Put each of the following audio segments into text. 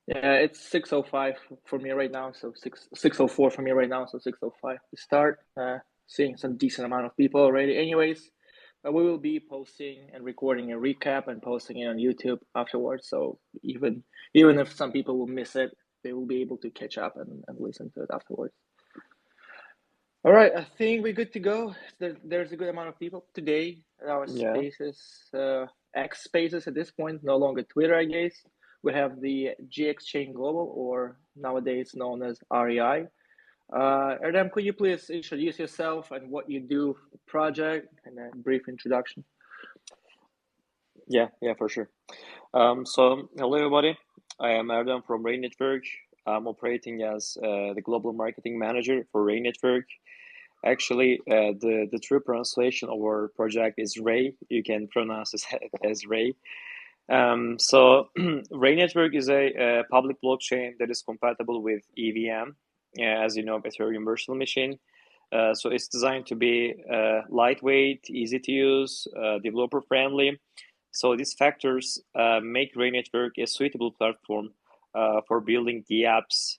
Yeah, it's 6:05 for me right now, so 6:04 for me right now, so 6:05 to start. Seeing some decent amount of people already. Anyways, we will be posting and recording a recap and posting it on YouTube afterwards. So even if some people will miss it, they will be able to catch up and listen to it afterwards. All right, I think we're good to go. There's a good amount of people today in our Yeah. spaces, X spaces at this point, no longer Twitter, I guess. We have the GX Chain Global, or nowadays known as REI. Erdem, could you please introduce yourself and what you do for the project and a brief introduction? Yeah, for sure. Hello everybody. I am Erdem from Ray Network. I'm operating as the global marketing manager for Ray Network. Actually, the true pronunciation of our project is Ray. You can pronounce it as Ray. Ray Network is a public blockchain that is compatible with EVM, as you know, Ethereum Virtual Machine. So it's designed to be lightweight, easy to use, developer friendly. So these factors make Ray Network a suitable platform for building the apps.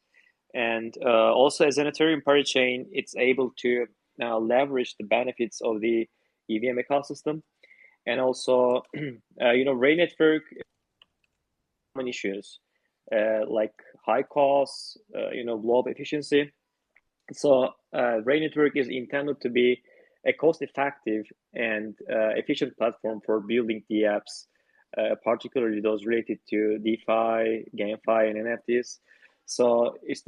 And also, as an Ethereum party chain, it's able to leverage the benefits of the EVM ecosystem. And also, Ray Network common issues like high costs, low efficiency. So Ray Network is intended to be a cost-effective and efficient platform for building the apps, particularly those related to DeFi, GameFi, and NFTs. So it's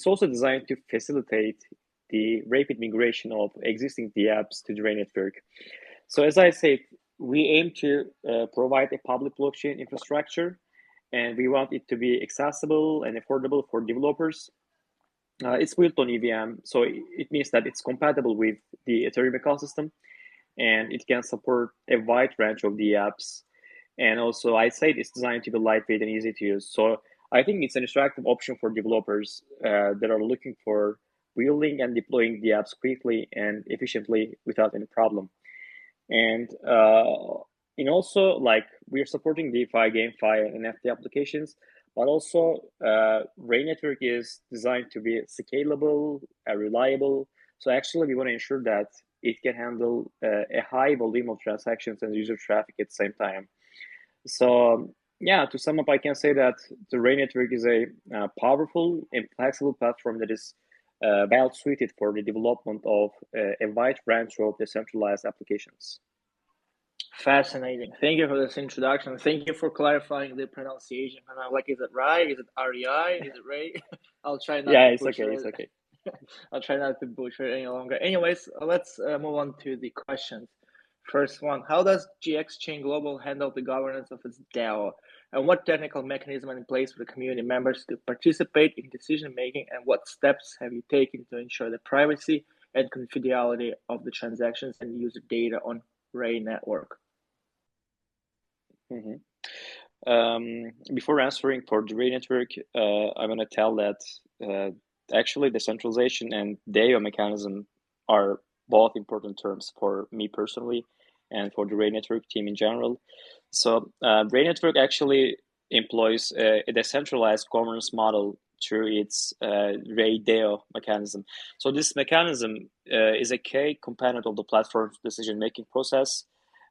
also designed to facilitate the rapid migration of existing the apps to the Ray Network. So as I said, we aim to provide a public blockchain infrastructure, and we want it to be accessible and affordable for developers. It's built on EVM, so it means that it's compatible with the Ethereum ecosystem, and it can support a wide range of the apps. And also, I'd say it's designed to be lightweight and easy to use. So I think it's an attractive option for developers that are looking for building and deploying the apps quickly and efficiently without any problem. And also, like, we're supporting DeFi, GameFi, and NFT applications, but also Ray Network is designed to be scalable, reliable. So actually, we want to ensure that it can handle a high volume of transactions and user traffic at the same time. So yeah, to sum up, I can say that the Ray Network is a powerful and flexible platform that is well suited for the development of a wide range of decentralized applications. Fascinating. Thank you for this introduction. Thank you for clarifying the pronunciation. And I'm like, is it Rai? Is it REI? Is it Ray? I'll try not Yeah, to it's okay. butcher It's it. okay. I'll try not to butcher it any longer. Anyways, let's move on to the questions. First one, how does GX Chain Global handle the governance of its DAO? And what technical mechanism are in place for the community members to participate in decision making? And what steps have you taken to ensure the privacy and confidentiality of the transactions and user data on Ray Network? hmm Before answering for the Ray Network, I'm going to tell that actually decentralization and DAO mechanism are both important terms for me personally and for the Ray Network team in general. So Ray Network actually employs a decentralized governance model through its Ray DAO mechanism. So this mechanism is a key component of the platform's decision-making process.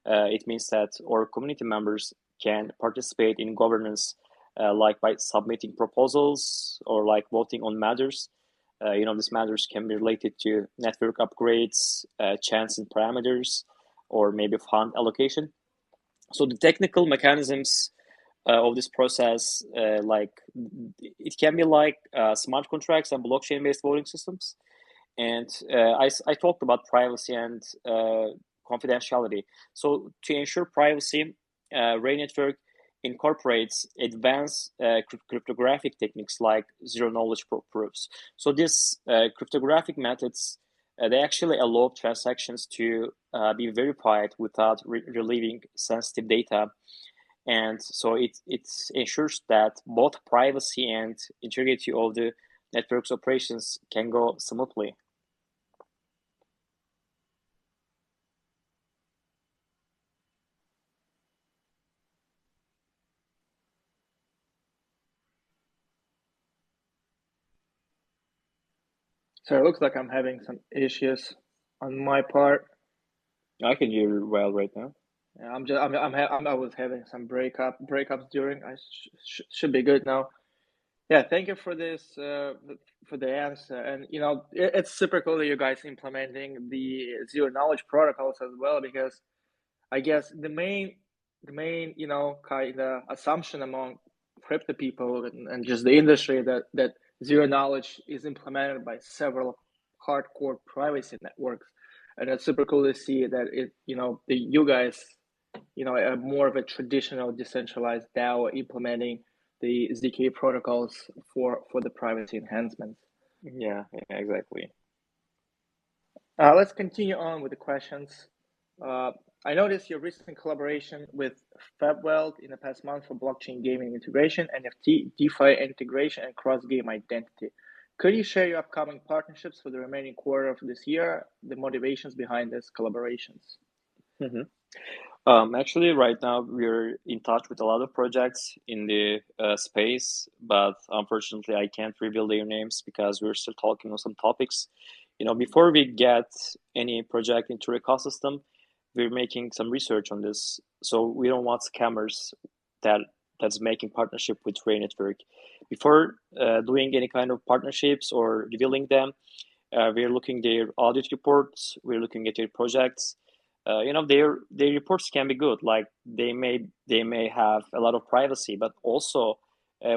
It means that our community members can participate in governance, like by submitting proposals or like voting on matters. These matters can be related to network upgrades, chance and parameters, or maybe fund allocation. So the technical mechanisms of this process, like it can be like smart contracts and blockchain-based voting systems. And I talked about privacy and confidentiality. So to ensure privacy, Ray Network incorporates advanced cryptographic techniques like zero knowledge proofs. So these cryptographic methods they actually allow transactions to be verified without relieving sensitive data, and so it ensures that both privacy and integrity of the network's operations can go smoothly. So it looks like I'm having some issues on my part. I can hear you well right now. Yeah, I was having some breakups during. Should be good now. Yeah, thank you for this for the answer. And it's super cool that you guys implementing the zero knowledge protocols as well, because I guess the main kind of assumption among crypto people and just the industry that zero knowledge is implemented by several hardcore privacy networks, and it's super cool to see that you guys are more of a traditional decentralized DAO implementing the ZK protocols for the privacy enhancements. Yeah, exactly. Let's continue on with the questions. Uh, I noticed your recent collaboration with FabWeld in the past month for blockchain gaming integration, NFT, DeFi integration, and cross-game identity. Could you share your upcoming partnerships for the remaining quarter of this year, the motivations behind these collaborations? Hmm. Actually, right now we're in touch with a lot of projects in the space, but unfortunately, I can't reveal their names because we're still talking on some topics. Before we get any project into our ecosystem, we're making some research on this. So we don't want scammers that that's making partnership with Ray Network. Before doing any kind of partnerships or revealing them, we're looking their audit reports. We're looking at their projects. Their reports can be good. Like they may have a lot of privacy, but also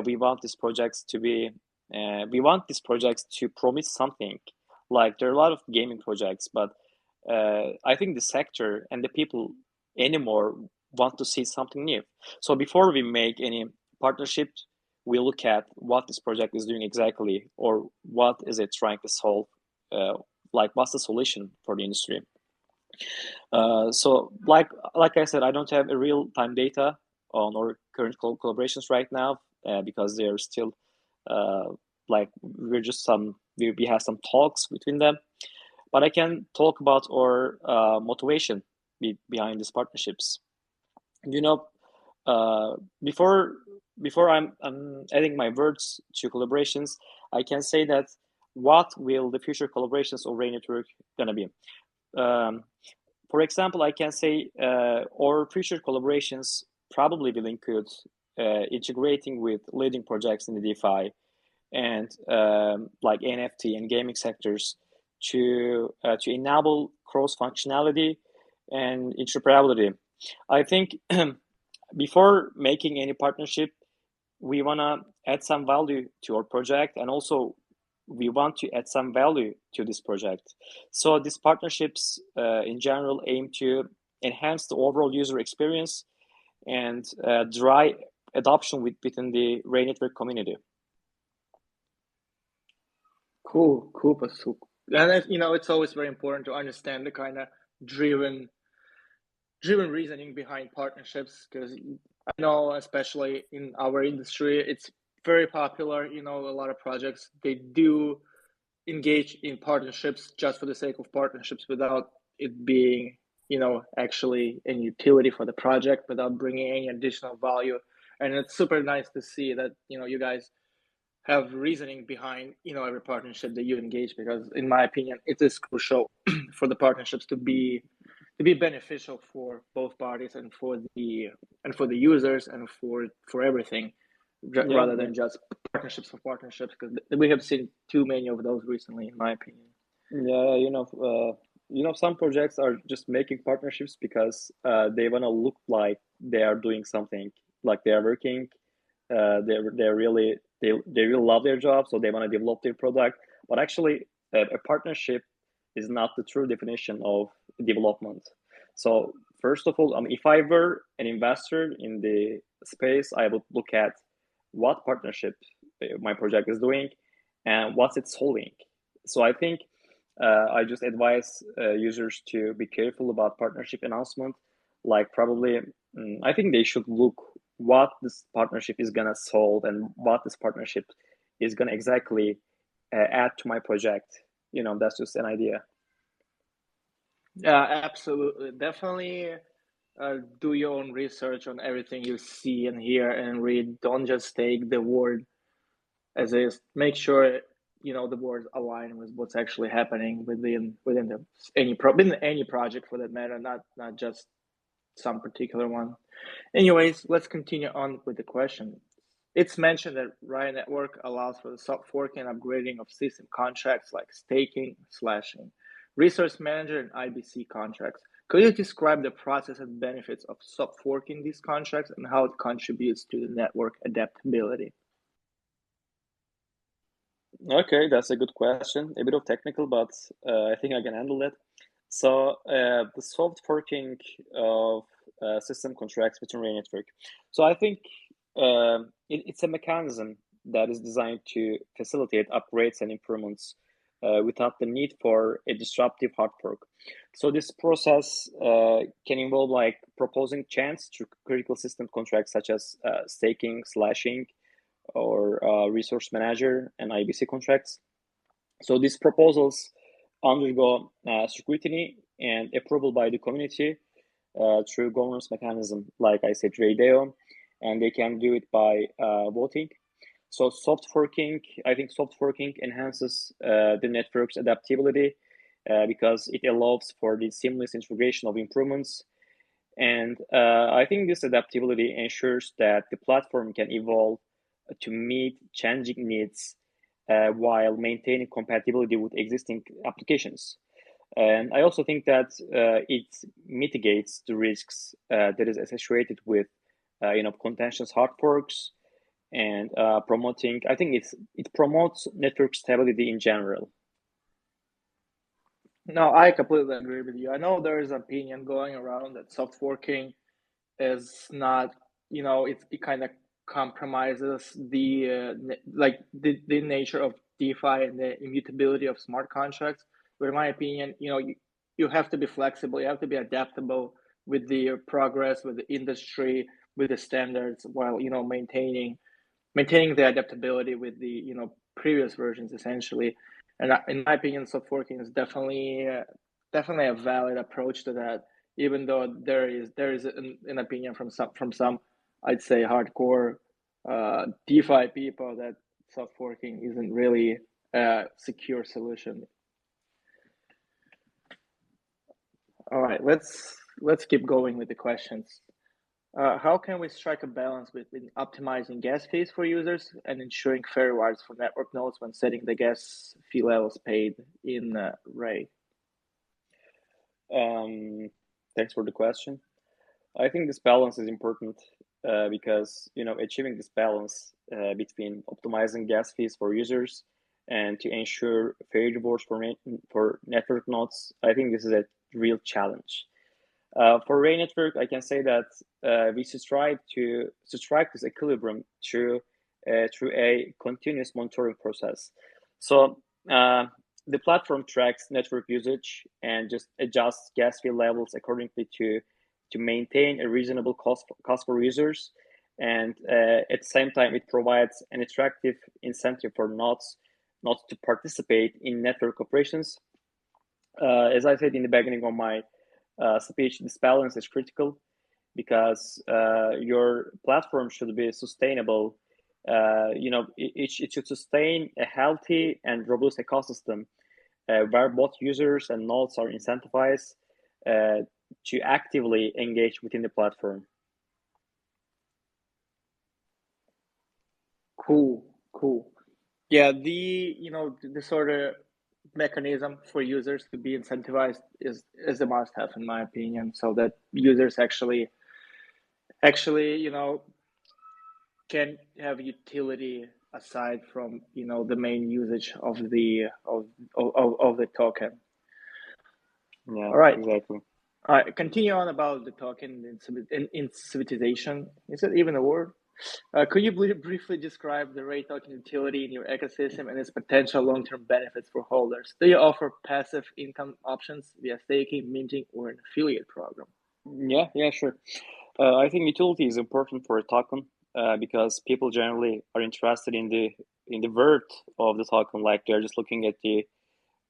we want these projects to be we want these projects to promise something. Like there are a lot of gaming projects, but I think the sector and the people anymore want to see something new. So before we make any partnerships, we look at what this project is doing exactly, or what is it trying to solve. Uh, like what's the solution for the industry? So like I said, I don't have a real time data on our current collaborations right now because they're still uh, like we have some talks between them. But I can talk about our motivation behind these partnerships. You know, uh, before before I'm adding my words to collaborations, I can say that what will the future collaborations of Ray Network gonna be? Um, for example, I can say our future collaborations probably will include integrating with leading projects in the DeFi and like NFT and gaming sectors to enable cross functionality and interoperability. I think before making any partnership, we wanna add some value to our project, and also we want to add some value to this project. So these partnerships, in general, aim to enhance the overall user experience and drive adoption within the Ray Network community. Cool, cool, Pasuk. And it's always very important to understand the kind of driven reasoning behind partnerships, because I know, especially in our industry, it's very popular. A lot of projects, they do engage in partnerships just for the sake of partnerships without it being actually any utility for the project, without bringing any additional value. And it's super nice to see that you guys have reasoning behind every partnership that you engage, because in my opinion it is crucial for the partnerships to be beneficial for both parties, and for the users, and for everything, Yeah, rather than just partnerships for partnerships, because we have seen too many of those recently, in my opinion. yeah, some projects are just making partnerships because they want to look like they are doing something, like they are working. They really love their job, so they want to develop their product. But actually, a partnership is not the true definition of development. So first of all, if I were an investor in the space, I would look at what partnership my project is doing and what's it solving. So I think I just advise users to be careful about partnership announcement. Like probably, I think they should look what this partnership is gonna solve and what this partnership is gonna exactly add to my project. That's just an idea. Yeah, absolutely, definitely. Do your own research on everything you see and hear and read. Don't just take the word as is. Make sure the boards align with what's actually happening within any project for that matter, not just some particular one. Anyways, let's continue on with the question. It's mentioned that Riot Network allows for the soft forking and upgrading of system contracts like staking, slashing, resource manager, and IBC contracts. Could you describe the process and benefits of soft forking these contracts and how it contributes to the network adaptability? Okay, that's a good question. A bit of technical, but I think I can handle it. So the soft forking of system contracts between Ray Network. So I think it's a mechanism that is designed to facilitate upgrades and improvements without the need for a disruptive hard fork. So this process can involve like proposing change to critical system contracts such as staking, slashing, or resource manager and IBC contracts. So these proposals undergo scrutiny and approval by the community through governance mechanism, like I said, RAIDEO, and they can do it by voting. So I think soft forking enhances the network's adaptability because it allows for the seamless integration of improvements. And I think this adaptability ensures that the platform can evolve to meet changing needs while maintaining compatibility with existing applications. And I also think that it mitigates the risks that is associated with contentious hard forks and promoting. I think it promotes network stability in general. No, I completely agree with you. I know there is an opinion going around that soft forking is not, it kind of compromises the nature of DeFi and the immutability of smart contracts. But in my opinion, you have to be flexible, you have to be adaptable with the progress, with the industry, with the standards, while maintaining the adaptability with the previous versions essentially. And in my opinion, soft forking is definitely a valid approach to that, even though there is an opinion from some I'd say hardcore DeFi people that soft forking isn't really a secure solution. All right, let's keep going with the questions. How can we strike a balance between optimizing gas fees for users and ensuring fair rewards for network nodes when setting the gas fee levels paid in Ray? Thanks for the question. I think this balance is important because achieving this balance between optimizing gas fees for users and to ensure fair rewards for network nodes, I think this is a real challenge. For Ray Network, I can say that we strive to strike this equilibrium through a continuous monitoring process. So the platform tracks network usage and just adjusts gas fee levels accordingly to maintain a reasonable cost for users. And at the same time, it provides an attractive incentive for nodes to participate in network operations. As I said in the beginning of my speech, this balance is critical because your platform should be sustainable. It should sustain a healthy and robust ecosystem where both users and nodes are incentivized to actively engage within the platform. Cool. Yeah, the sort of mechanism for users to be incentivized is a must-have in my opinion, so that users actually can have utility aside from the main usage of the token. Yeah, All right. exactly. All right, continue on about the token incentivization. Is that even a word? Could you briefly describe the Ray token utility in your ecosystem and its potential long-term benefits for holders? Do you offer passive income options via staking, minting, or an affiliate program? Yeah, sure. I think utility is important for a token because people generally are interested in the worth of the token, like they're just looking at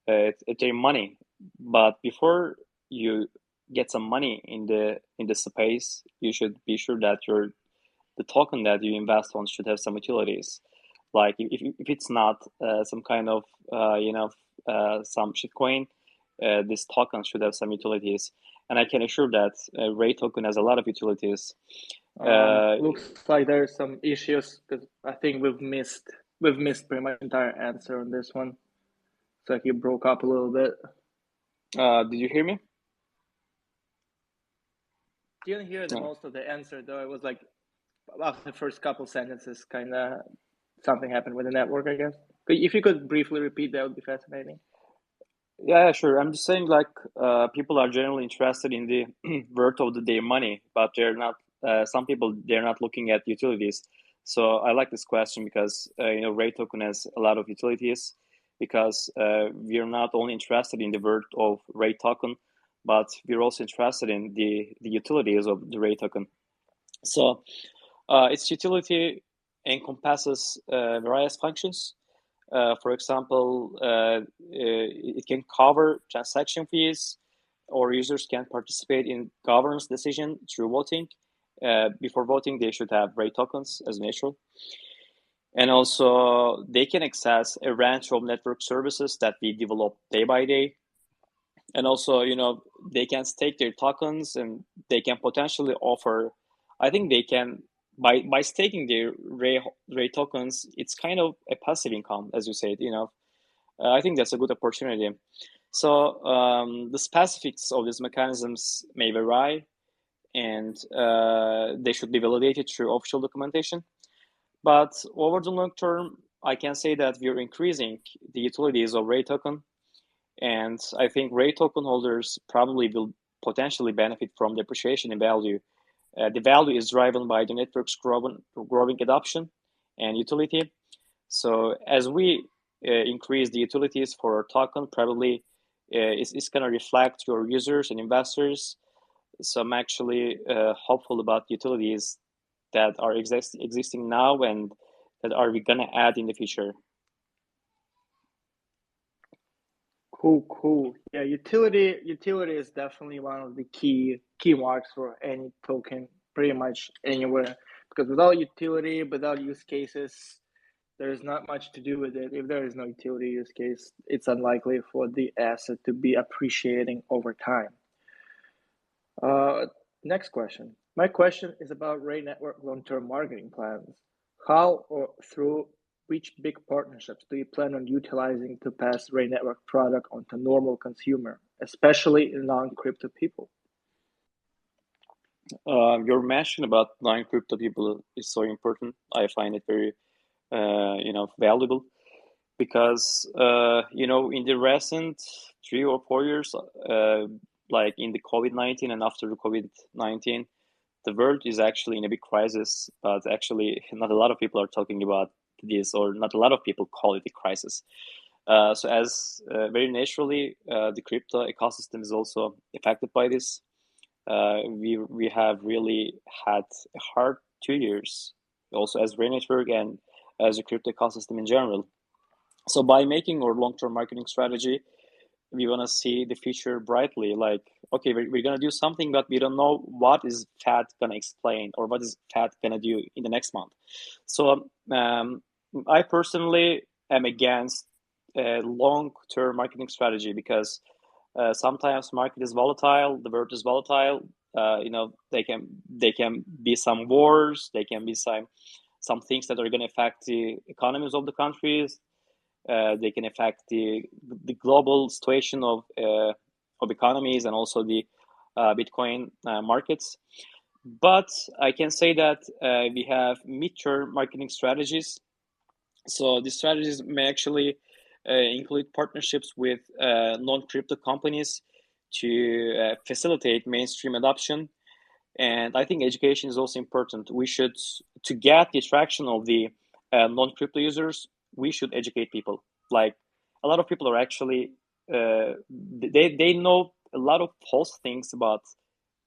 their money. But before you get some money in the space, you should be sure that the token that you invest on should have some utilities. Like if it's not some kind of some shitcoin, this token should have some utilities, and I can assure that Ray token has a lot of utilities. Looks like there's some issues because I think we've missed pretty much the entire answer on this one. It's like you broke up a little bit. Did you hear me? Didn't hear the most of the answer though. It was like about the first couple sentences, kind of something happened with the network, I guess. If you could briefly repeat, that would be fascinating. Yeah, sure. I'm just saying, like, people are generally interested in the worth of their money, but they're not. Some people they're not looking at utilities. So I like this question because Ray token has a lot of utilities because we're not only interested in the worth of Ray token, but we're also interested in the utilities of the Ray token. So its utility encompasses various functions. For example, it can cover transaction fees, or users can participate in governance decision through voting. Before voting, they should have Ray tokens as natural. And also, they can access a range of network services that we develop day by day. And also, they can stake their tokens, and they can potentially offer. I think they can by staking their Ray tokens. It's kind of a passive income, as you said. I think that's a good opportunity. So the specifics of these mechanisms may vary, and they should be validated through official documentation. But over the long term, I can say that we're increasing the utilities of Ray token, and I think Ray token holders probably will potentially benefit from depreciation in value. The value is driven by the network's growing adoption and utility. So as we increase the utilities for our token, probably it's going to reflect your users and investors. So I'm actually hopeful about utilities that are existing now and that are we going to add in the future. Cool. Yeah, utility is definitely one of the key marks for any token, pretty much anywhere. Because without utility, without use cases, there's not much to do with it. If there is no utility use case, it's unlikely for the asset to be appreciating over time. Next question. My question is about Ray Network long-term marketing plans. How or through which big partnerships do you plan on utilizing to pass Ray Network product onto normal consumer, especially non-crypto people? Your mention about non-crypto people is so important. I find it very, valuable because, in the recent 3 or 4 years, like in the COVID-19 and after the COVID-19, the world is actually in a big crisis, but actually not a lot of people are talking about this, or not a lot of people call it a crisis. So as very naturally, the crypto ecosystem is also affected by this. We have really had a hard 2 years, also as Ray Network and as a crypto ecosystem in general. So by making our long-term marketing strategy, we want to see the future brightly. Like, okay, we're going to do something, but we don't know what is Fed going to explain or what is Fed going to do in the next month. So I personally am against a long-term marketing strategy because sometimes market is volatile, the world is volatile. They can be some wars, they can be some things that are going to affect the economies of the countries. They can affect the global situation of economies and also the Bitcoin markets. But I can say that we have mid-term marketing strategies. So these strategies may actually include partnerships with non-crypto companies to facilitate mainstream adoption. And I think education is also important. We should, to get the attraction of the non-crypto users, we should educate people. Like, a lot of people are actually they know a lot of false things about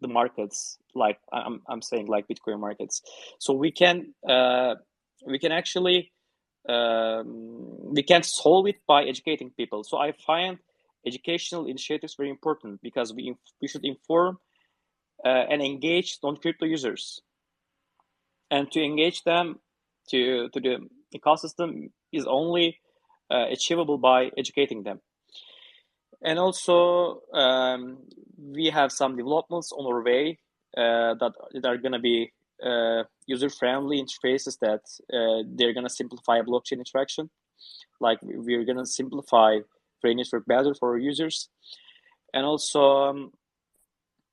the markets. Like I'm saying, like Bitcoin markets. So we can actually we can solve it by educating people. So I find educational initiatives very important because we should inform and engage non-crypto users, and to engage them to the ecosystem is only achievable by educating them. And also, we have some developments on our way that are going to be user-friendly interfaces that they're going to simplify blockchain interaction. Like we're going to simplify Ray Network better for our users. And also,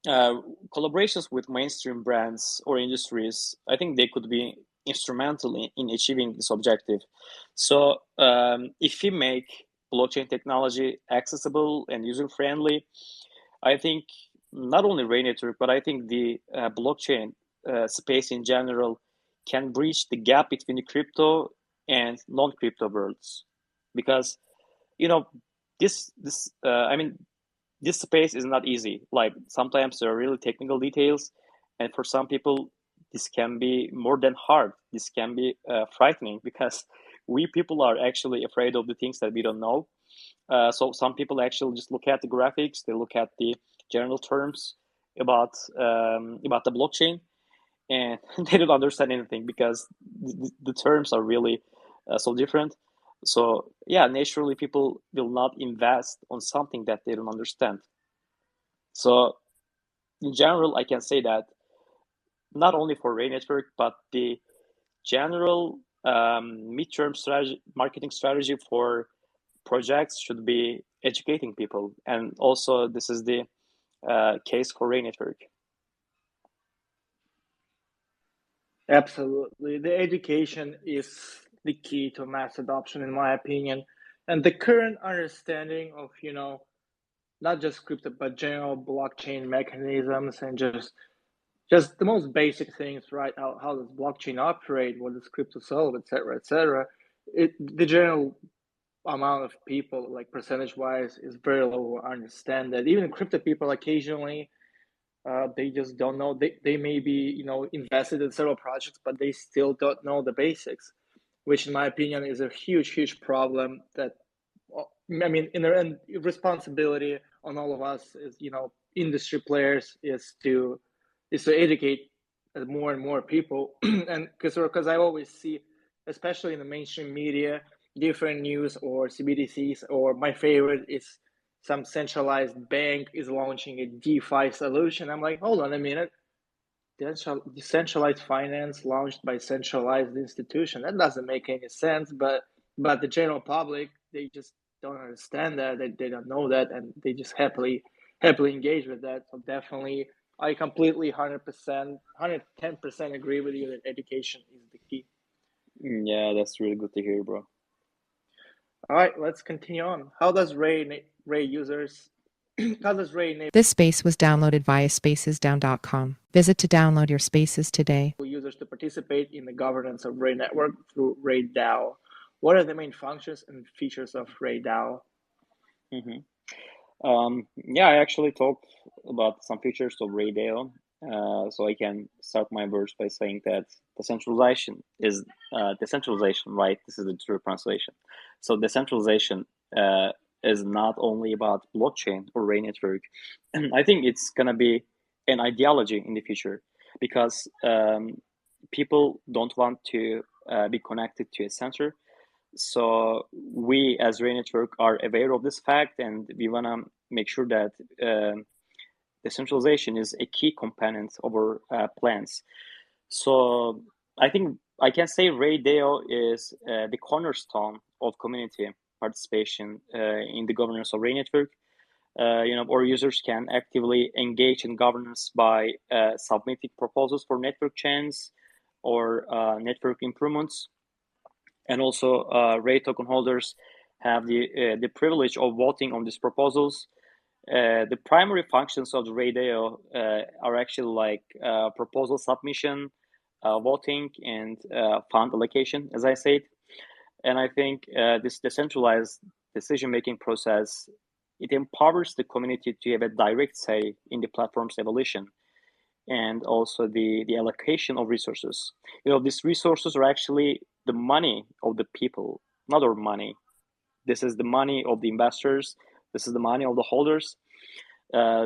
collaborations with mainstream brands or industries, I think they could be instrumental in achieving this objective. So if we make blockchain technology accessible and user-friendly, I think not only Ray Network, but I think the blockchain space in general can bridge the gap between the crypto and non-crypto worlds. Because, you know, I mean, this space is not easy. Like sometimes there are really technical details, and for some people, this can be more than hard. This can be frightening because we people are actually afraid of the things that we don't know. So some people actually just look at the graphics, they look at the general terms about the blockchain, and they don't understand anything because the terms are really so different. So yeah, naturally people will not invest on something that they don't understand. So in general, I can say that not only for Ray Network, but the general midterm strategy, marketing strategy for projects should be educating people. And also, this is the case for Ray Network. Absolutely. The education is the key to mass adoption, in my opinion. And the current understanding of, not just crypto, but general blockchain mechanisms and just the most basic things, right? How does blockchain operate? What does crypto solve, et cetera, et cetera. The general amount of people, like percentage wise, is very low. Understand that even crypto people occasionally they just don't know. They may be invested in several projects, but they still don't know the basics, which in my opinion is a huge problem. That I mean, in the end, responsibility on all of us is industry players is to educate more and more people, and because I always see, especially in the mainstream media, different news or CBDCs, or my favorite is some centralized bank is launching a DeFi solution. I'm like, hold on a minute. Decentralized finance launched by centralized institution. That doesn't make any sense. But the general public, they just don't understand that. They don't know that, and they just happily engage with that. So definitely, I completely 100%, 110% agree with you that education is the key. Yeah, that's really good to hear, bro. All right, let's continue on. How does Ray users? How does Ray enable This space was downloaded via spacesdown.com. Visit to download your spaces today. users to participate in the governance of Ray Network through Ray DAO? What are the main functions and features of Ray DAO? Yeah, I actually talked about some features of Raydale. So I can start my verse by saying that decentralization is decentralization, right? This is the true translation. So decentralization is not only about blockchain or Ray network. I think it's gonna be an ideology in the future because people don't want to be connected to a center. So we as Ray Network are aware of this fact, and we want to make sure that decentralization is a key component of our plans. So I think I can say Ray Deo is the cornerstone of community participation in the governance of Ray Network. Our users can actively engage in governance by submitting proposals for network changes or network improvements. And also, Ray token holders have the privilege of voting on these proposals. The primary functions of the Ray DAO are actually like proposal submission, voting, and fund allocation, as I said. And I think this decentralized decision-making process, it empowers the community to have a direct say in the platform's evolution and also the allocation of resources. These resources are actually the money of the people, not our money. This is the money of the investors. This is the money of the holders.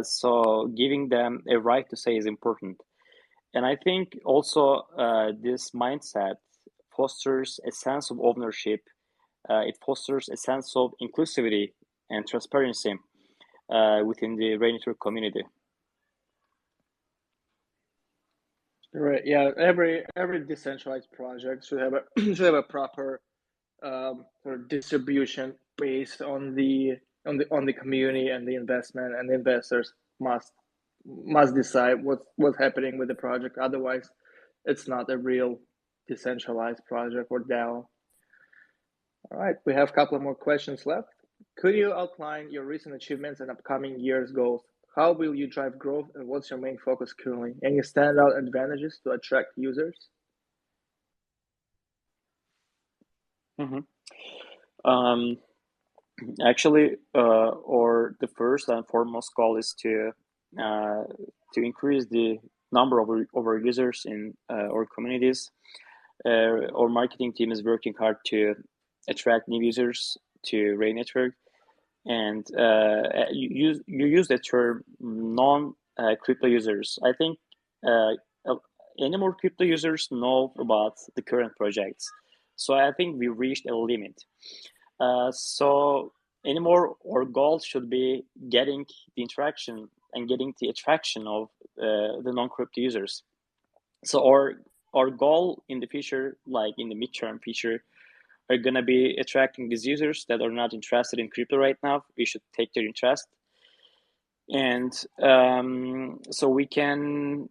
So giving them a right to say is important. And I think also this mindset fosters a sense of ownership. It fosters a sense of inclusivity and transparency within the Ray Network community. Right. Yeah. Every decentralized project should have a should have a proper sort of distribution based on the community and the investment, and the investors must decide what's happening with the project. Otherwise, it's not a real decentralized project or DAO. All right, we have a couple of more questions left. Could you outline your recent achievements and upcoming year's goals? How will you drive growth, and what's your main focus currently? Any standout advantages to attract users? Mm-hmm. Actually, or the first and foremost goal is to increase the number of our users in our communities. Our marketing team is working hard to attract new users to Ray Network, and you use the term non-crypto users. I think any more crypto users know about the current projects, so I think we reached a limit. So anymore, our goal should be getting the interaction and getting the attraction of the non-crypto users. So our goal in the future, like in the midterm future, are gonna be attracting these users that are not interested in crypto right now. We should take their interest, and so we can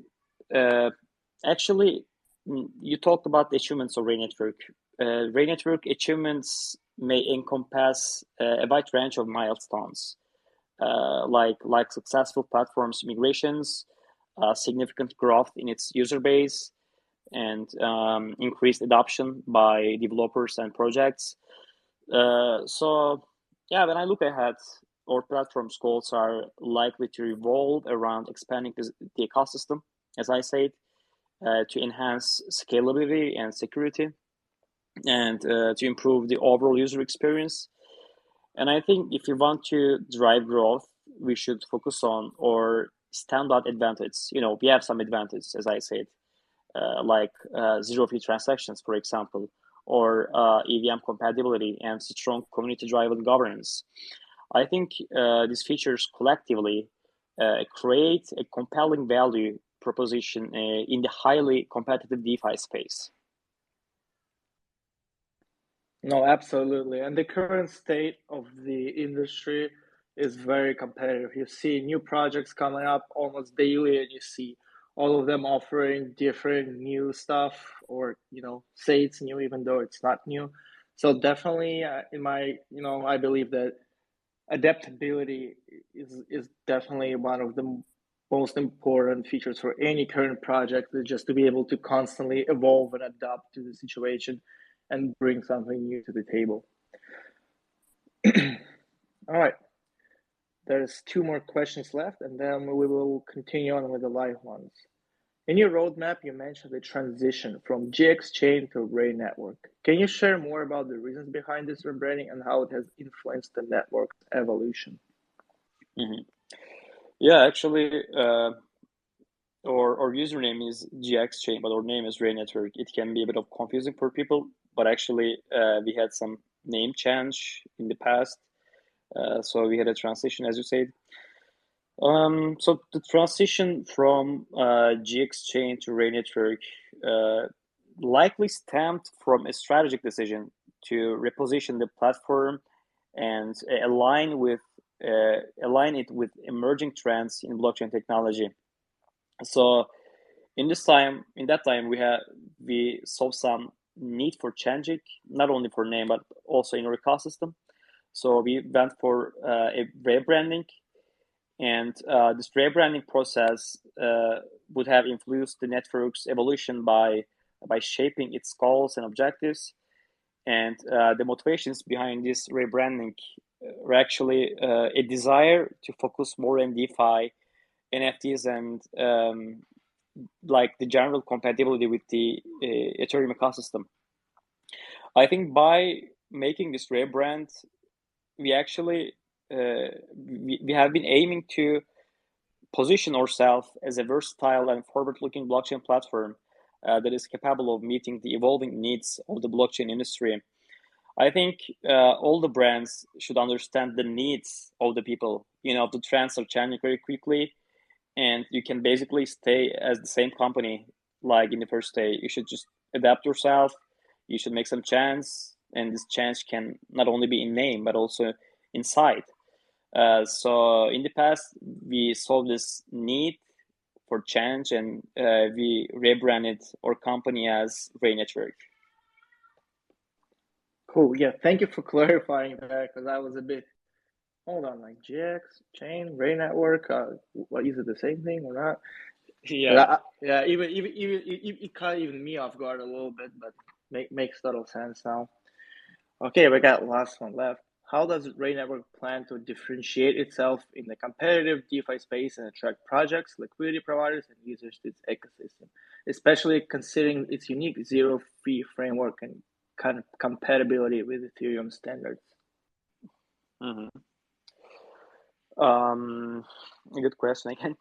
actually. You talked about the achievements of Ray Network. Ray Network achievements may encompass a wide range of milestones, like successful platforms migrations, significant growth in its user base, and increased adoption by developers and projects. So, yeah, when I look ahead, our platform's goals are likely to revolve around expanding the ecosystem, as I said, to enhance scalability and security, and to improve the overall user experience. And I think if we want to drive growth, we should focus on our standout advantage. We have some advantages, as I said, like zero fee transactions, for example, or EVM compatibility and strong community-driven governance. I think these features collectively create a compelling value proposition in the highly competitive DeFi space. No, absolutely. And the current state of the industry is very competitive. You see new projects coming up almost daily, and you see all of them offering different new stuff, or say it's new even though it's not new. So definitely, I believe that adaptability is definitely one of the most important features for any current project, is just to be able to constantly evolve and adapt to the situation and bring something new to the table. All right, there's two more questions left, and then we will continue on with the live ones. In your roadmap, you mentioned the transition from GX Chain to Ray Network. Can you share more about the reasons behind this rebranding and how it has influenced the network's evolution? Mm-hmm. Yeah, actually, our username is GX Chain, but our name is Ray Network. It can be a bit of confusing for people, but actually, we had some name change in the past, so we had a transition, as you said. So the transition from GX Chain to Ray Network likely stemmed from a strategic decision to reposition the platform and align it with emerging trends in blockchain technology. So in that time, we saw some need for changing, not only for name but also in our ecosystem. So we went for a rebranding. And this rebranding process would have influenced the network's evolution by shaping its goals and objectives. And the motivations behind this rebranding were actually a desire to focus more on DeFi, NFTs, and like the general compatibility with the Ethereum ecosystem. I think by making this rebrand, we actually we have been aiming to position ourselves as a versatile and forward-looking blockchain platform that is capable of meeting the evolving needs of the blockchain industry. I think all the brands should understand the needs of the people. The trends are changing very quickly, and you can basically stay as the same company like in the first day. You should just adapt yourself. You should make some change, and this change can not only be in name but also inside. So in the past, we saw this need for change, and we rebranded our company as Ray Network. Cool. Yeah, thank you for clarifying that because I was a bit. Hold on, like GX chain Ray network. What is it the same thing or not? Yeah. Yeah. Even it caught even me off guard a little bit, but makes total sense now. Okay, we got last one left. How does Ray Network plan to differentiate itself in the competitive DeFi space and attract projects, liquidity providers, and users to its ecosystem, especially considering its unique zero-fee framework and kind of compatibility with Ethereum standards? Mm-hmm. A good question again.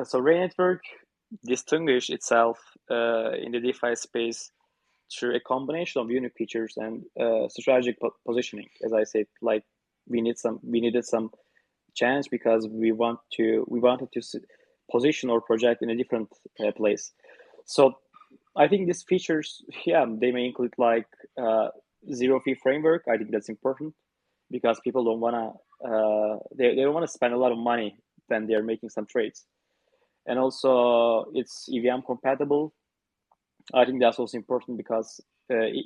So Ray Network distinguished itself in the DeFi space through a combination of unique features and strategic positioning. As I said, like we needed some change because we wanted to position our project in a different place. So I think these features, yeah, they may include like zero fee framework. I think that's important because people don't wanna they don't want to spend a lot of money when they're making some trades. And also it's EVM compatible. I think that's also important because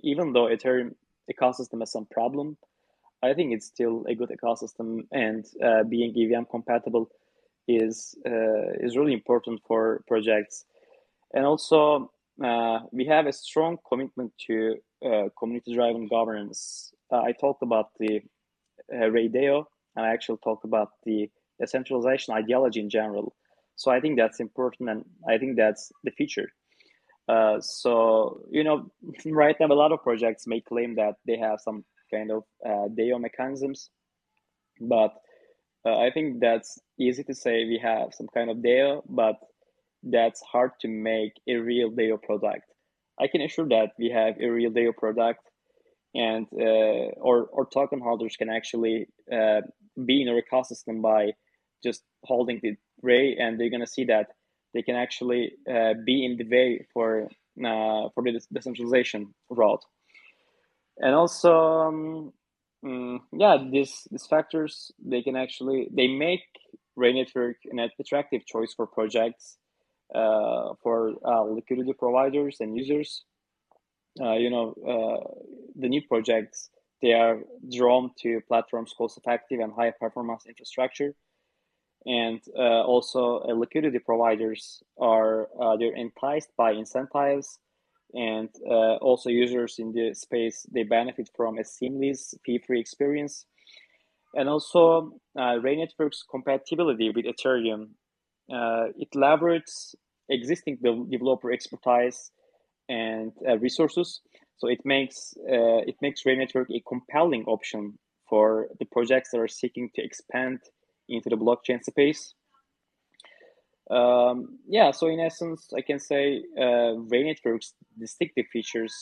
even though Ethereum ecosystem has some problem, I think it's still a good ecosystem, and being EVM compatible is really important for projects. And also, we have a strong commitment to community-driven governance. I talked about the Raideo, and I actually talked about the decentralization ideology in general. So I think that's important, and I think that's the future. So, right now, a lot of projects may claim that they have some kind of DAO mechanisms, but I think that's easy to say we have some kind of DAO, but that's hard to make a real DAO product. I can assure that we have a real DAO product, and or token holders can actually be in our ecosystem by just holding the Ray, and they're gonna see that they can actually be in the way for the decentralization route. And also, yeah, these factors they make Ray Network an attractive choice for projects, for liquidity providers and users. The new projects, they are drawn to platforms cost-effective and high-performance infrastructure, and also liquidity providers they're enticed by incentives, and also users in the space, they benefit from a seamless fee-free experience. And also Ray Network's compatibility with Ethereum, it leverages existing developer expertise and resources. So it makes Ray Network a compelling option for the projects that are seeking to expand into the blockchain space. Yeah, so in essence, I can say Ray Network's distinctive features,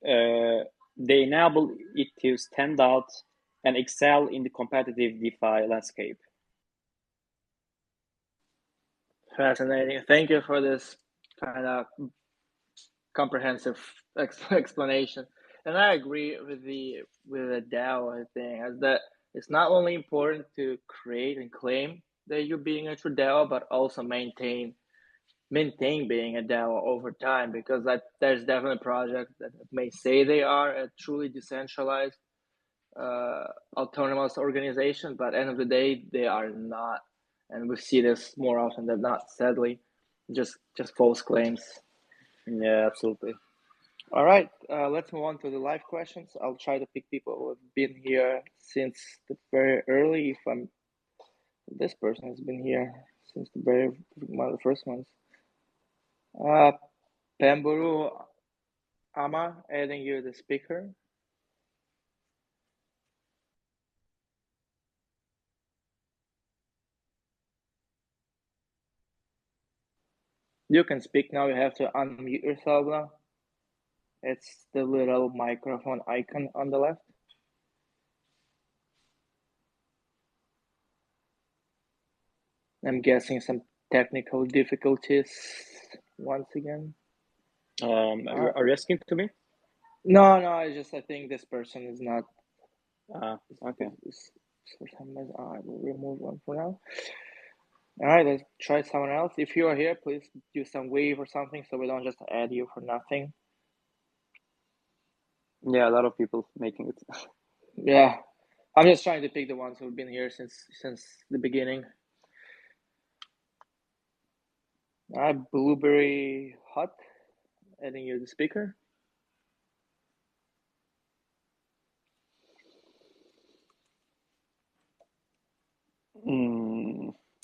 they enable it to stand out and excel in the competitive DeFi landscape. Fascinating. Thank you for this kind of comprehensive explanation. And I agree with the DAO thing, as that it's not only important to create and claim that you're being a true DAO, but also maintain being a DAO over time, because there's definitely projects that may say they are a truly decentralized autonomous organization, but at the end of the day they are not, and we see this more often than not, sadly, just false claims. Yeah, absolutely. All right, let's move on to the live questions. I'll try to pick people who have been here since the very early. This person has been here since one of the first ones. Pemburu Ama, adding you the speaker. You can speak now. You have to unmute yourself now. It's the little microphone icon on the left. I'm guessing some technical difficulties once again. Are you asking to me? No, I think this person is not. Okay. For some reason, I will remove one for now. All right, let's try someone else. If you are here, please do some wave or something so we don't just add you for nothing. Yeah, a lot of people making it. Yeah, I'm just trying to pick the ones who've been here since the beginning. Blueberry Hot, adding you the speaker.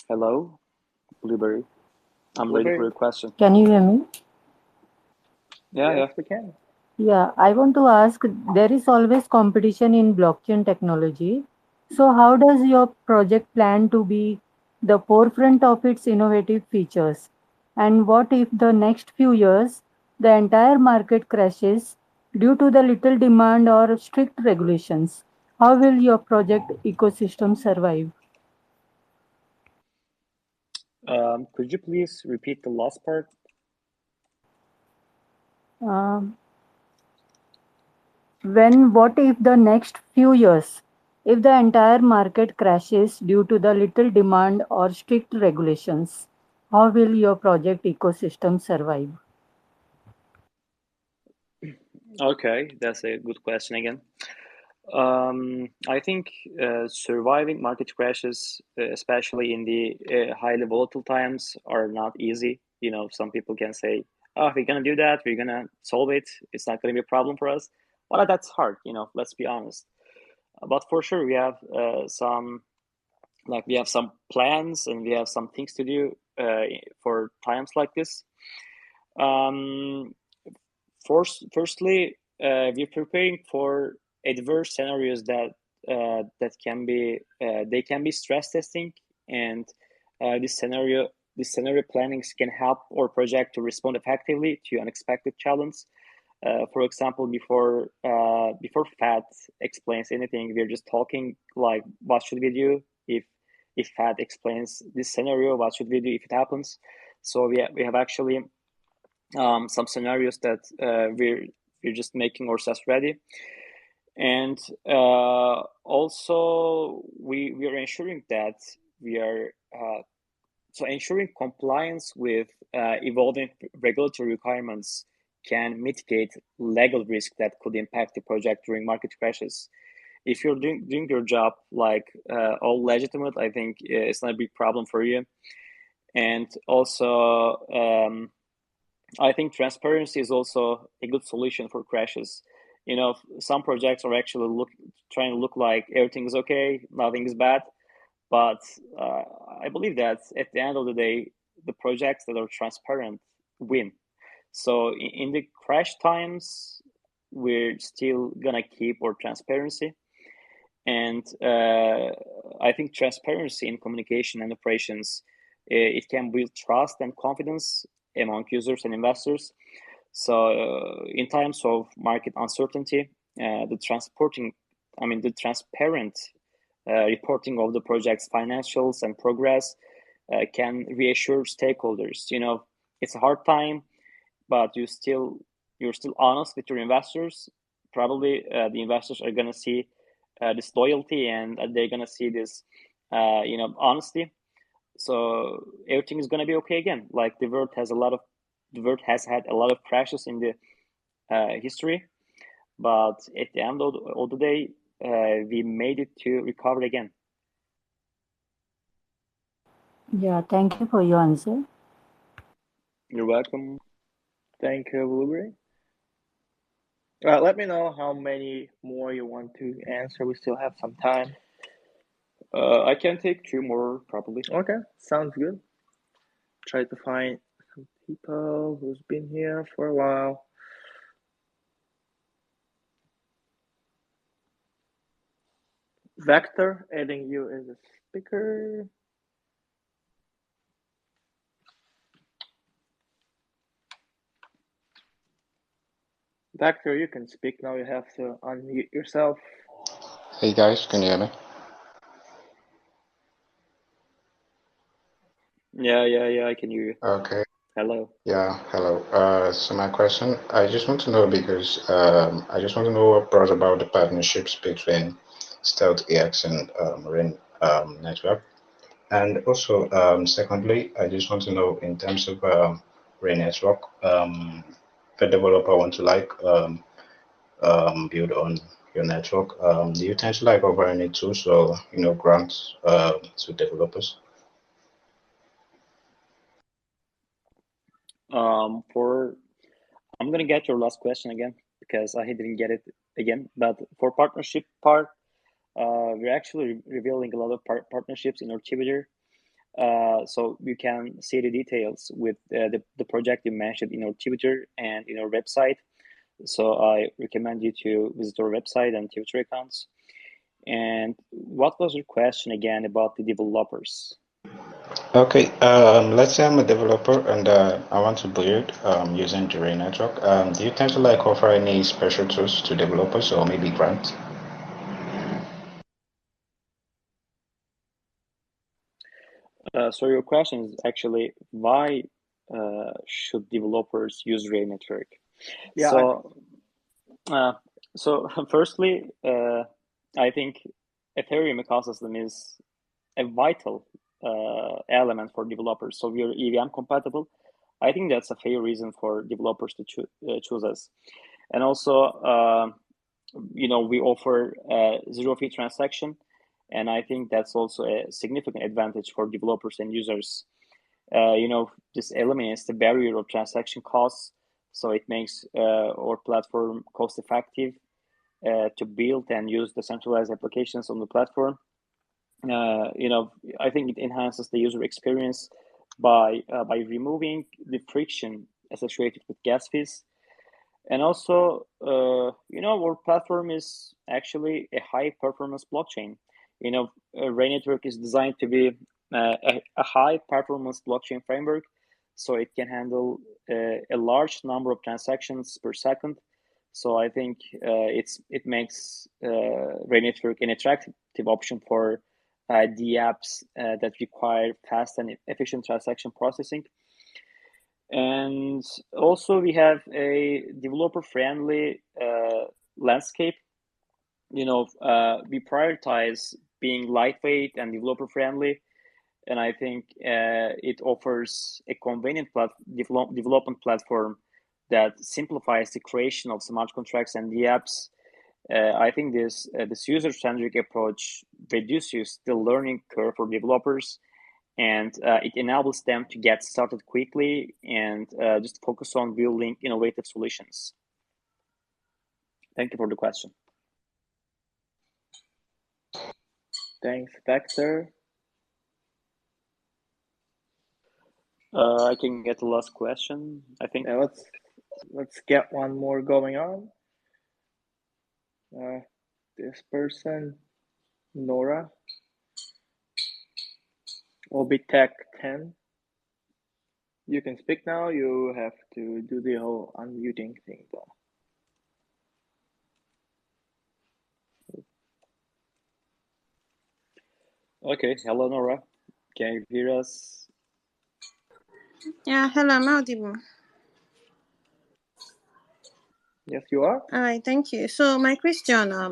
Hello, Blueberry. I'm ready for your question. Can you hear me? Yes, we can. Yeah, I want to ask, there is always competition in blockchain technology. So how does your project plan to be the forefront of its innovative features? And what if the next few years the entire market crashes due to the little demand or strict regulations? How will your project ecosystem survive? Could you please repeat the last part? Um, what if the next few years, if the entire market crashes due to the little demand or strict regulations, how will your project ecosystem survive? Okay, that's a good question again. I think surviving market crashes, especially in the highly volatile times, are not easy. You know, some people can say, "Oh, if we're gonna do that, we're gonna solve it. It's not gonna be a problem for us." But that's hard. You know, let's be honest. But for sure, we have we have some plans and we have some things to do for times like this. Um, Firstly, we're preparing for adverse scenarios that can be they can be stress testing, and this scenario plannings can help our project to respond effectively to unexpected challenges. For example, before Fat explains anything, we're just talking like what should we do if Fat explains this scenario, what should we do if it happens. So we have actually some scenarios that we're just making ourselves ready, and also we are ensuring that we are ensuring compliance with evolving regulatory requirements can mitigate legal risk that could impact the project during market crashes. If you're doing your job like all legitimate, I think it's not a big problem for you. And also I think transparency is also a good solution for crashes. You know, some projects are actually trying to look like everything is okay, nothing is bad, but I believe that at the end of the day, the projects that are transparent win. So in the crash times, we're still gonna keep our transparency, and I think transparency in communication and operations it can build trust and confidence among users and investors. So in times of market uncertainty, the transparent reporting of the project's financials and progress can reassure stakeholders. You know, it's a hard time, but you're still honest with your investors. Probably the investors are gonna see this loyalty, and they're gonna see this honesty. So everything is gonna be okay again. Like the world has had a lot of crashes in the history, but at the end of the day, we made it to recover again. Yeah, thank you for your answer. You're welcome. Thank you, Blueberry. Let me know how many more you want to answer. We still have some time. I can take 2 more probably. Okay, sounds good. Try to find some people who's been here for a while. Vector, adding you as a speaker. Vector, you can speak now. You have to unmute yourself. Hey guys, can you hear me? Yeah, I can hear you. Okay, Hello. yeah, hello. So my question, I just want to know because I just want to know what brought about the partnerships between StealthEX and Ring Network. And also, secondly, I just want to know in terms of Ring Network, if a developer want to build on your network, do you tend to offer any tools or grants to developers? I'm gonna get your last question again because I didn't get it again. But for partnership part, we're actually revealing a lot of partnerships in our Twitter. So you can see the details with the project you mentioned in our Twitter and in our website. So I recommend you to visit our website and Twitter accounts. And what was your question again about the developers? Okay, let's say I'm a developer and I want to build using the Ray network. Do you tend to offer any special tools to developers or maybe grants? So your question is actually why should developers use Ray Network? Yeah, So firstly, I think Ethereum ecosystem is a vital element for developers. So we are EVM compatible. I think that's a fair reason for developers to choose us. And also, we offer zero fee transaction, and I think that's also a significant advantage for developers and users. This eliminates the barrier of transaction costs, so it makes our platform cost effective to build and use decentralized applications on the platform. I think it enhances the user experience by removing the friction associated with gas fees. And also, our platform is actually a high performance blockchain. Ray Network is designed to be a high performance blockchain framework, so it can handle a large number of transactions per second. So I think it makes Ray Network an attractive option for the apps that require fast and efficient transaction processing. And also, we have a developer-friendly landscape. We prioritize being lightweight and developer-friendly, and I think it offers a convenient development platform that simplifies the creation of smart contracts and the apps. I think this user-centric approach reduces the learning curve for developers, and it enables them to get started quickly and just focus on building innovative solutions. Thank you for the question. thanks, Vector. I can get the last question, I think. Yeah, let's get one more going on. This person, Nora, Obitech 10. You can speak now. You have to do the whole unmuting thing though. Okay, hello Nora. Can you hear us? Yeah, hello, I'm audible. Yes, you are. All right, thank you. So my question, I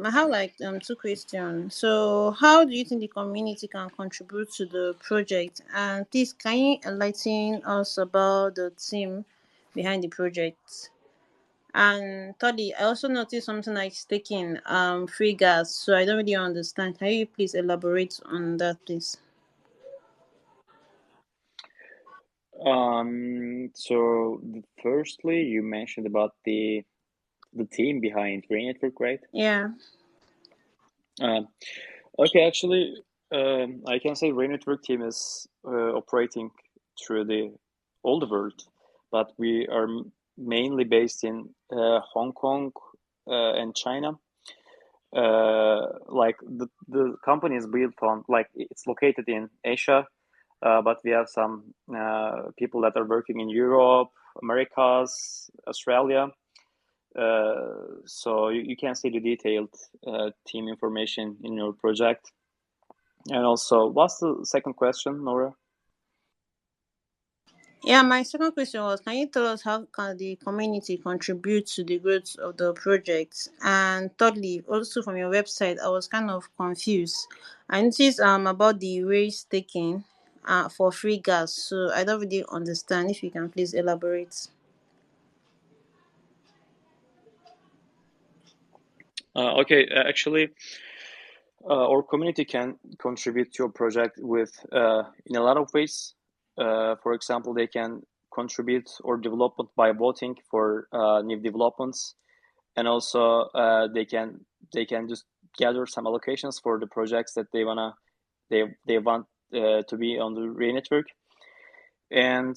have two questions. So how do you think the community can contribute to the project? And please, can you enlighten us about the team behind the project? And thirdly, I also noticed something like staking free gas. So I don't really understand. Can you please elaborate on that, please? So firstly, you mentioned about the team behind Ray Network, right? Yeah. Okay, actually, I can say Ray Network team is operating through all the world, but we are mainly based in Hong Kong and China. Like the company is built on, like, it's located in Asia, but we have some people that are working in Europe, Americas, Australia. So you can see the detailed team information in your project. And also, what's the second question, Nora? Yeah, my second question was, can you tell us how can the community contribute to the growth of the project? And thirdly, also from your website, I was kind of confused. I noticed about the raise taking for free gas, so I don't really understand. If you can please elaborate. Okay, actually, our community can contribute to your project with in a lot of ways. For example, they can contribute or development by voting for new developments, and also they can just gather some allocations for the projects that they want to be on the Ray network. And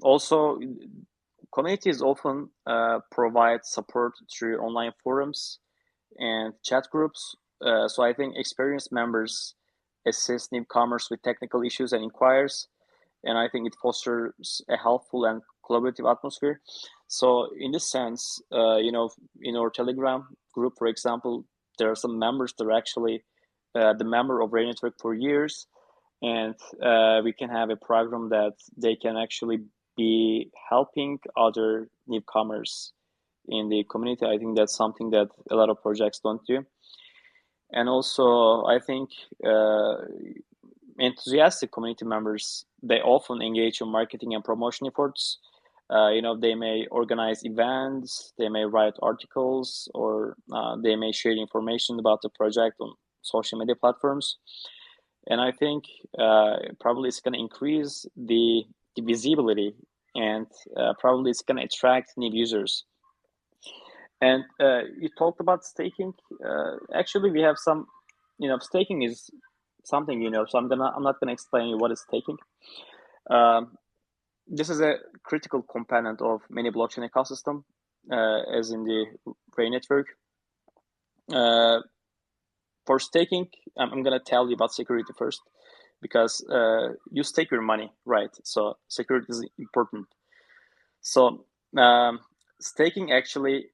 also, communities often provide support through online forums and chat groups. So I think experienced members assist newcomers with technical issues and inquiries, and I think it fosters a helpful and collaborative atmosphere. So in this sense, in our Telegram group, for example, there are some members that are actually the member of Ray Network for years, and we can have a program that they can actually be helping other newcomers in the community. I think that's something that a lot of projects don't do. And also, I think enthusiastic community members, they often engage in marketing and promotion efforts. They may organize events, they may write articles, or they may share information about the project on social media platforms. And I think probably it's going to increase the visibility, and probably it's going to attract new users. And you talked about staking. Actually, we have some, staking is something, so I'm not gonna explain you what is staking. This is a critical component of many blockchain ecosystem, as in the Ray network. For staking, I'm gonna tell you about security first, because you stake your money, right? So security is important. So staking actually,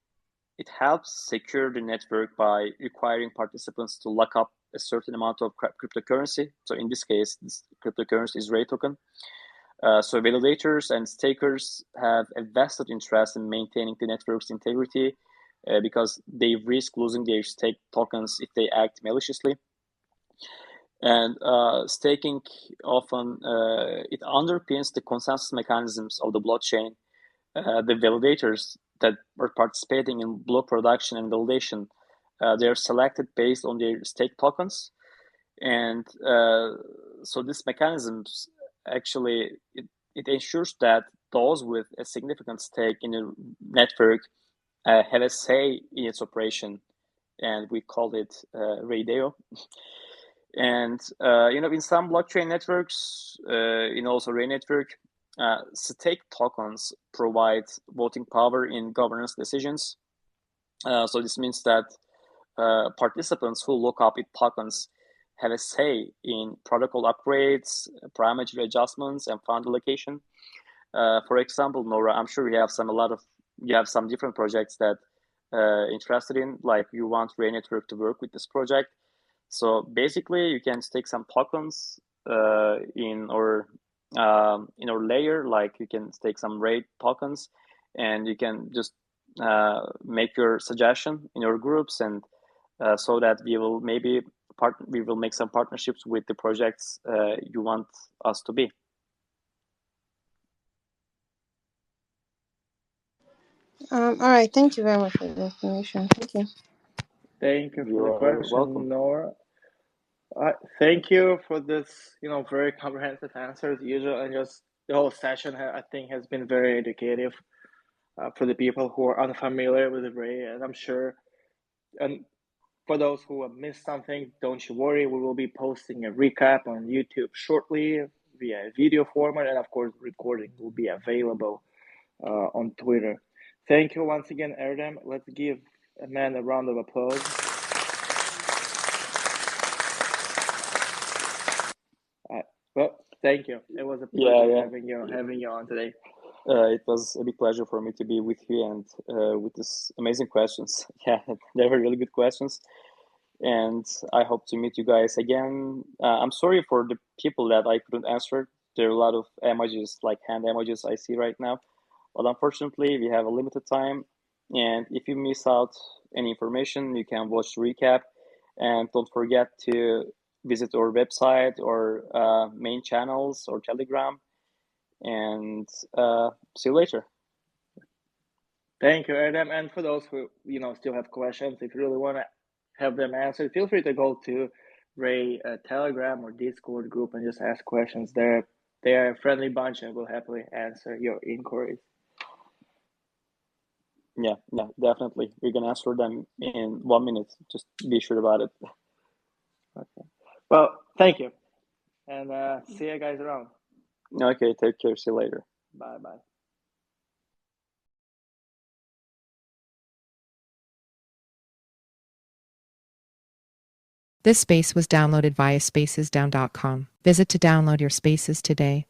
it helps secure the network by requiring participants to lock up a certain amount of cryptocurrency. So in this case, this cryptocurrency is Ray token. So validators and stakers have a vested interest in maintaining the network's integrity because they risk losing their stake tokens if they act maliciously. And staking often, it underpins the consensus mechanisms of the blockchain. The validators that are participating in block production and validation, they're selected based on their stake tokens. And so this mechanisms actually, it ensures that those with a significant stake in the network have a say in its operation, and we call it Raydeo. And in some blockchain networks, also Ray network, stake tokens provide voting power in governance decisions. So this means that participants who lock up with tokens have a say in protocol upgrades, parameter adjustments, and fund allocation. For example, Nora, I'm sure you have some different projects that interested in, like you want Ray network to work with this project. So basically, you can stake some tokens in our layer, like you can stake some Ray tokens, and you can just make your suggestion in your groups, and so that we will make some partnerships with the projects you want us to be. All right. Thank you very much for the information. Thank you. Thank you for the You're question, welcome. Nora. Thank you for this, very comprehensive answers. Usual, and just the whole session, I think, has been very educative for the people who are unfamiliar with the Ray, and I'm sure. And for those who have missed something, don't you worry. We will be posting a recap on YouTube shortly via video format, and of course, recording will be available on Twitter. Thank you once again, Erdem. Let's give a man a round of applause. Well, thank you. It was a pleasure having you on today. It was a big pleasure for me to be with you and with these amazing questions. Yeah, they were really good questions. And I hope to meet you guys again. I'm sorry for the people that I couldn't answer. There are a lot of emojis, like hand emojis, I see right now. But unfortunately, we have a limited time. And if you miss out any information, you can watch the recap. And don't forget to visit our website or main channels or Telegram. And see you later. Thank you, Adam. And for those who still have questions, if you really want to have them answered, feel free to go to Ray Telegram or Discord group and just ask questions there. They are a friendly bunch and will happily answer your inquiries. Yeah, definitely. We can answer them in 1 minute. Just be sure about it. Okay. Well, thank you. And see you guys around. Okay, take care. See you later. Bye. This space was downloaded via spacesdown.com. Visit to download your spaces today.